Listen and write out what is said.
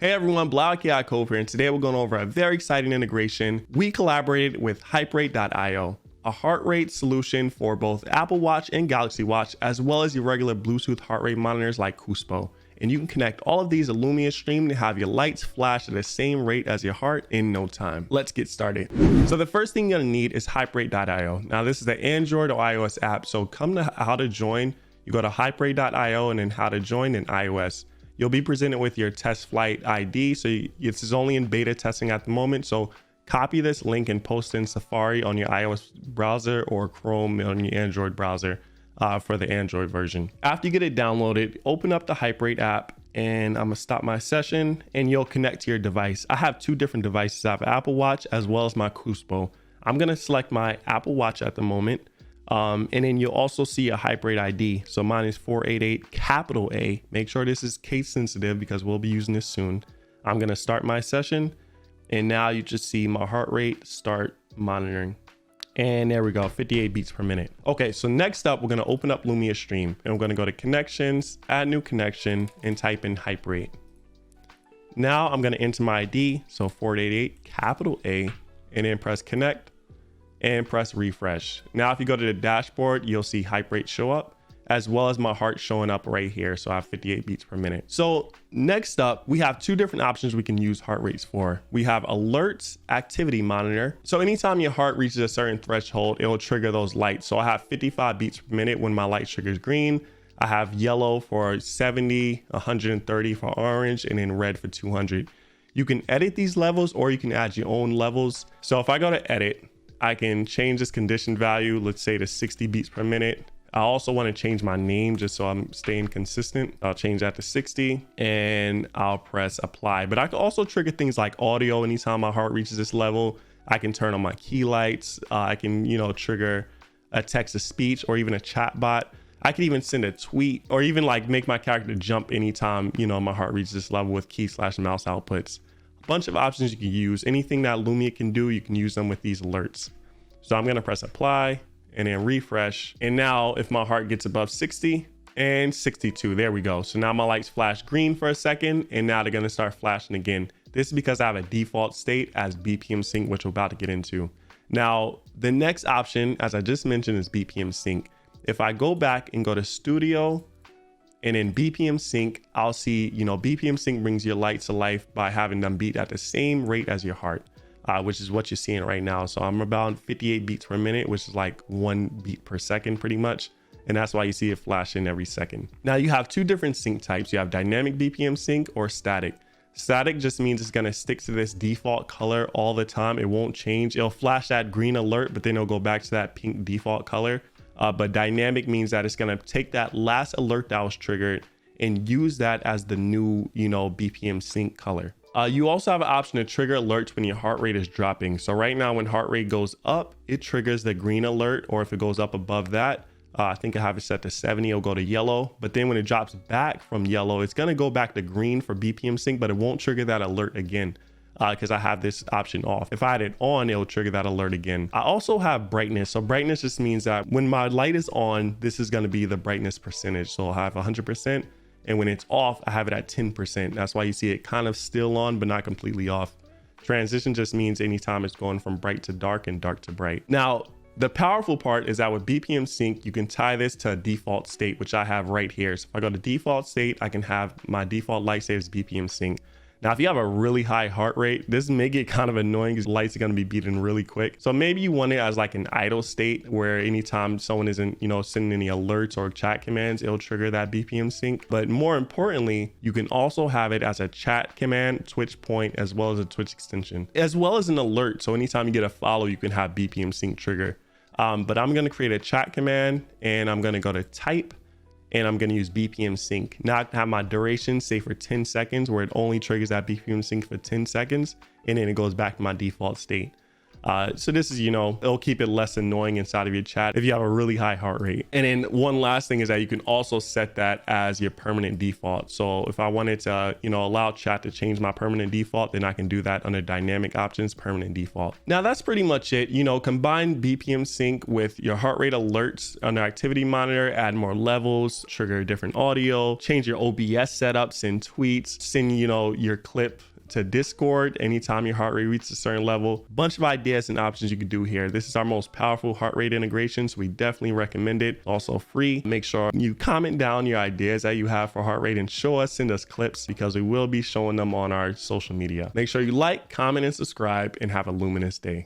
Hey everyone, BlockAI Cove here, and today we're going over a very exciting integration. We collaborated with HypeRate.io, a heart rate solution for both Apple Watch and Galaxy Watch, as well as your regular Bluetooth heart rate monitors like Cuspo. And you can connect all of these to Lumia Stream to have your lights flash at the same rate as your heart in no time. Let's get started. So the first thing you're gonna need is HypeRate.io. Now this is the Android or iOS app, so come to how to join. You go to HypeRate.io and then how to join in iOS. You'll be presented with your test flight ID. So this is only in beta testing at the moment. So copy this link and post it in Safari on your iOS browser or Chrome on your Android browser for the Android version. After you get it downloaded, open up the HypeRate app and I'm gonna stop my session and you'll connect to your device. I have two different devices. I have Apple Watch as well as my Cuspo. I'm gonna select my Apple Watch at the moment. And then you'll also see a HypeRate ID. So mine is 488 capital A. Make sure this is case sensitive because we'll be using this soon. I'm going to start my session and now you just see my heart rate start monitoring. And there we go, 58 beats per minute. Okay, so next up, we're going to open up Lumia Stream and we're going to go to connections, add new connection and type in HypeRate. Now I'm going to enter my ID. So 488 capital A and then press connect and press refresh. Now, if you go to the dashboard, you'll see HypeRate show up as well as my heart showing up right here. So I have 58 beats per minute. So next up, we have two different options we can use heart rates for. We have alerts, activity monitor. So anytime your heart reaches a certain threshold, it'll trigger those lights. So I have 55 beats per minute when my light triggers green. I have yellow for 70, 130 for orange, and then red for 200. You can edit these levels or you can add your own levels. So if I go to edit, I can change this condition value, let's say to 60 beats per minute. I also want to change my name just so I'm staying consistent. I'll change that to 60 and I'll press apply. But I can also trigger things like audio. Anytime my heart reaches this level, I can turn on my key lights. I can, trigger a text to speech or even a chat bot. I could even send a tweet or even like make my character jump anytime, my heart reaches this level with key/mouse outputs. Bunch of options you can use. Anything that Lumia can do, you can use them with these alerts. So I'm going to press apply and then refresh. And now if my heart gets above 60 and 62, there we go. So now my lights flash green for a second and now they're going to start flashing again. This is because I have a default state as Bpm Sync, which we're about to get into. Now, the next option, as I just mentioned, is Bpm Sync. If I go back and go to Studio, and in Bpm Sync, I'll see, Bpm Sync brings your lights to life by having them beat at the same rate as your heart, which is what you're seeing right now. So I'm about 58 beats per minute, which is like 1 beat per second pretty much. And that's why you see it flashing every second. Now you have two different sync types. You have dynamic Bpm Sync or static. Static just means it's gonna stick to this default color all the time. It won't change. It'll flash that green alert, but then it'll go back to that pink default color. But dynamic means that it's going to take that last alert that was triggered and use that as the new, Bpm Sync color. You also have an option to trigger alerts when your heart rate is dropping. So right now, when heart rate goes up, it triggers the green alert, or if it goes up above that, I think I have it set to 70, it'll go to yellow. But then when it drops back from yellow, it's going to go back to green for Bpm Sync, but it won't trigger that alert again. Because I have this option off. If I had it on, it'll trigger that alert again. I also have brightness. So brightness just means that when my light is on, this is going to be the brightness percentage. So I'll have 100%. And when it's off, I have it at 10%. That's why you see it kind of still on, but not completely off. Transition just means anytime it's going from bright to dark and dark to bright. Now, the powerful part is that with Bpm Sync, you can tie this to a default state, which I have right here. So if I go to default state, I can have my default light say is Bpm Sync. Now, if you have a really high heart rate, this may get kind of annoying because lights are going to be beating really quick. So maybe you want it as like an idle state where anytime someone isn't, sending any alerts or chat commands, it'll trigger that Bpm Sync. But more importantly, you can also have it as a chat command, Twitch point, as well as a Twitch extension, as well as an alert. So anytime you get a follow, you can have Bpm Sync trigger. But I'm going to create a chat command and I'm going to go to type. And I'm going to use Bpm Sync. Now I can have my duration say for 10 seconds where it only triggers that Bpm Sync for 10 seconds. And then it goes back to my default state. So this is, it'll keep it less annoying inside of your chat if you have a really high heart rate. And then one last thing is that you can also set that as your permanent default. So if I wanted to, allow chat to change my permanent default, then I can do that under dynamic options, permanent default. Now that's pretty much it. Combine BPM Sync with your heart rate alerts on the activity monitor, add more levels, trigger different audio, change your OBS setup, send tweets, send, your clip to Discord anytime your heart rate reaches a certain level. Bunch of ideas and options you can do here. This is our most powerful heart rate integration, so we definitely recommend it. Also free. Make sure you comment down your ideas that you have for heart rate and send us clips, because we will be showing them on our social media. Make sure you like, comment, and subscribe, and have a luminous day.